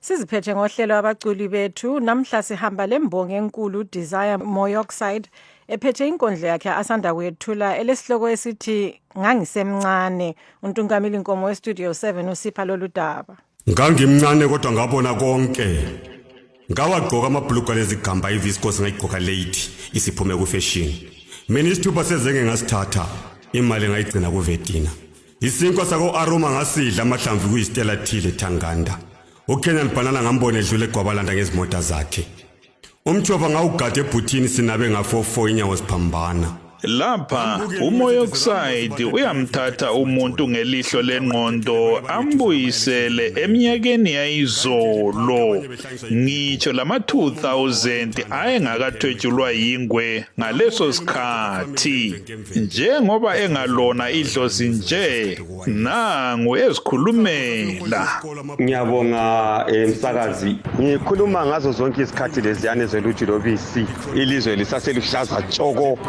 Siziphethe ngohlelo abaculi bethu namhla sihamba Lembongi enkulu uDesire Moyoxide Ephethe Inkondlo yakhe asanda kuyethula elesihloko esithi Ngangisemncane. Untungameli Nkomo weStudio 7 usipha lolu daba. Ngangimncane kodwa ngabona konke. Ngawagqoka amabhlugwa lezigamba iviscose ngayigqoka late isiphume ku fashion. Mina isithupha sezenge ngasithatha imali ngayigcina ku Vetina. Isinkwa sako aroma ngasidla amahlamvu kuyistela thile Thanganda. UKenyan Banana ngambone edlule eGwabalanda ngezimota zakhe. Umtshova ngawugade ebhuthini sinabe nga44 inyawo siphambana. Lapha uMoyoxide uyamthatha umuntu ngelihlo lengqondo ambuyisele eminyakeni yayizolo. Ngitsho lama 2000 ayengakathwetshulwa yingwe ngaleso sikhathi. Njengoba engalona idlozi nje nangu ezikhulumela. Ngiyabonga umsakazi. Ngikhuluma ngazo zonke isikhathi leziyane zeluthu lobisi. Ilizwe lisaseluhlaza tshoko.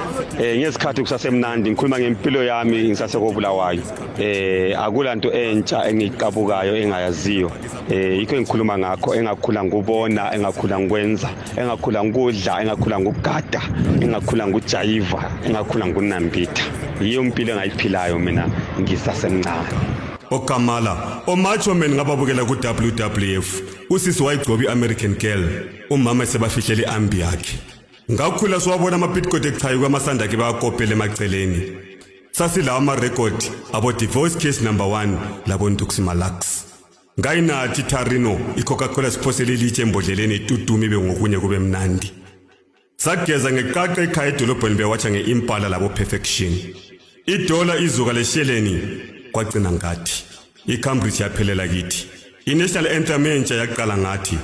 Ngesikhathi kusasemnandi ngikhuluma ngempilo yami ngisasekobulawayo akulanto entsha engiqabukayo engayaziyo yikho ngikhuluma ngakho engakhula ngubona engakhula ngikwenza engakhula ngudla engakhula ngugada engakhula ngujayiva engakhula ngunambitha yiyo impilo engayiphilayo mina ngisasemncane. Okamala omacho men ngababukela ku WWF usisi wayigcoba iAmerican Girl umama sebafihlele ambi yakhe. Ngakhula siwabona amapitcode echayi kwamasanda ke bayakopela emaceleni. Sasila ama record abo divorce case number 1 labo Ntuksi Malax. Ngayinathi Tarino iCoca-Cola siphosele ilitshe embodleleni itutumi bengokunye kube mnandi. Sageza ngeqaqa ekhaya edolobheni bewacha ngeimpala labo Perfection. Idola izuka lesheleni kwagcina ngathi iCambridge yaphelela kithi. INational Anthem entsha yaqala ngathi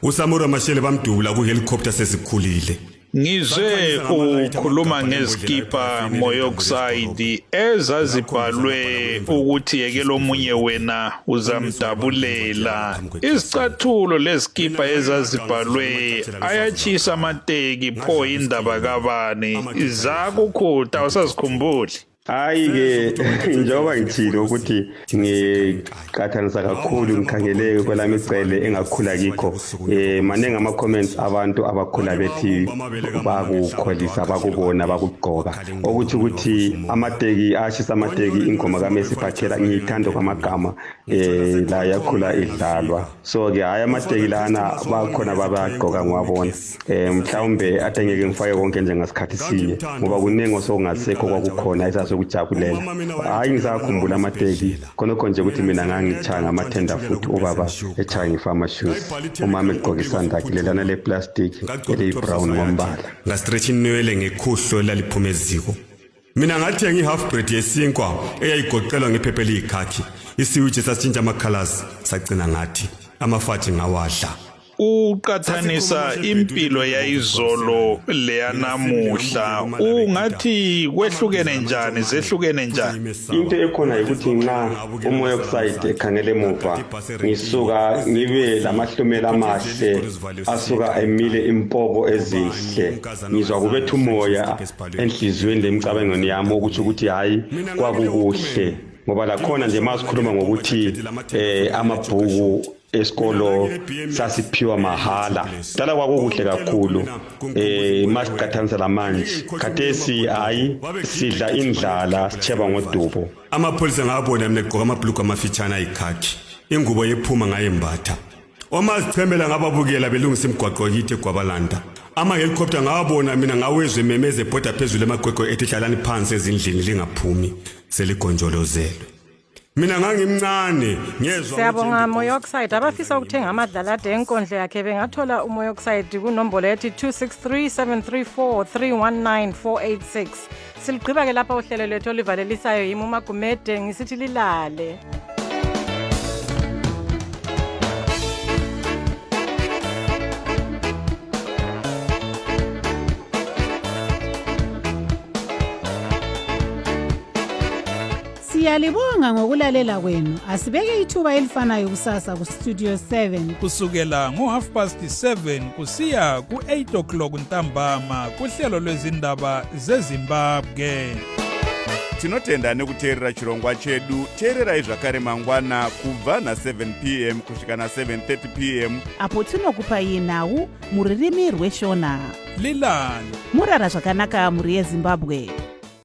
uSamura Mashele bamdubula ku helicopter sesikhulile. Ngizwe ukhuluma ngezikipa Moyoxide ezazibhalwe ukuthi yekelo omunye wena uzamdabulela. Izicathulo lezikipa ezazibhalwe ayachisa amateki pho indaba kabani zakukhuta usazikhumbuli. Hayi ke njengoba ngithilo ukuthi ngiqathanisa kakhulu ngikhangeleke kwelami icele engakhula kikho manenge ama comments abantu abakhula bethi bakukholisa bakubona bakugqoka ukuthi ukuthi amateki ashisa amateki ingoma kaMessi Phathela ngiyithanda kwamagama la yakhula idlalwa so ke hayi amateki lana bakhona babagqoka ngwabona mhlawumbe atengeke ngifake konke njengasikhathi sinye ngoba kunengo sokungasekho kwakukhona ukujabulela hayi ngisakhumbula amateki khonokho nje ukuthi mina ngangichanga amathenda futhi ubaba echanga ifama shoes umama egqoka isanda kilelana le plastic ele brown ngombala ngastretch inwele ngekhuhlo laliphuma eziko. Mina ngathi ngihalf breed yesinkwa eyayigoqelwa ngephephe likhakhi isiwithe sasitshintsha ama colors sagcina ngathi amafathi ngawadla. Uqathanisa impilo yayizolo leyanamuhla ungathi kwehlukene njani zehlukene njani. Into ekhona ukuthi nxa uMoyoxide ekhangele emuva ngisuka ngibe lamahlomela amahle asuka emile impobo ezinhle ngizwa kubetha umoya enhlizweni lemicabangweni yami ukuthi hayi kwakukuhle ngoba la khona nje masikhuluma ngokuthi amabhuku esikolo sasiphiwa mahala dala kwakukuhle kakhulu masiqathanisa lamanje khathesi hayi sidla indlala sicheba ngodubo. Amapholisa ngabona mina egqoka amabhlugwa amafitshana ayikhakhi ingubo yephuma ngayembatha omazichemela ngababukela belungisa imigwaqo yithi eGwabalanda ama helicopter ngabona mina ngawezwe memeze ebhoda phezulu emagwegwe ethi hlalani phansi ezindlini lingaphumi seligonjolozelwe. Mina ngangimncane ngezwe. Siyabonga Moyoxide abafisa ukuthenga amadlalade enkondlo yakhe bengathola uMoyoxide kunombolo ethi 263734319486. Siligqiba ke lapha uhlelo lethu olivalelisayo yimi uMagumede ngisithi lilale. Siyalibonga ngokulalela kwenu. Asibeke ithuba elifanayo kusasa ku Studio 7 kusukela ngo7:30 kusiya ku8 o'clock ntambama kuhlelo lwezindaba zeZimbabwe. tinotenda nekuteerera chirongwa chedu. Teererai zvakare mangwana kubva na7 p.m. kusvika na7:30 p.m. apo tinokupai nhau mururimi rweshona. Lilani Murara zvakanaka muri yeZimbabwe.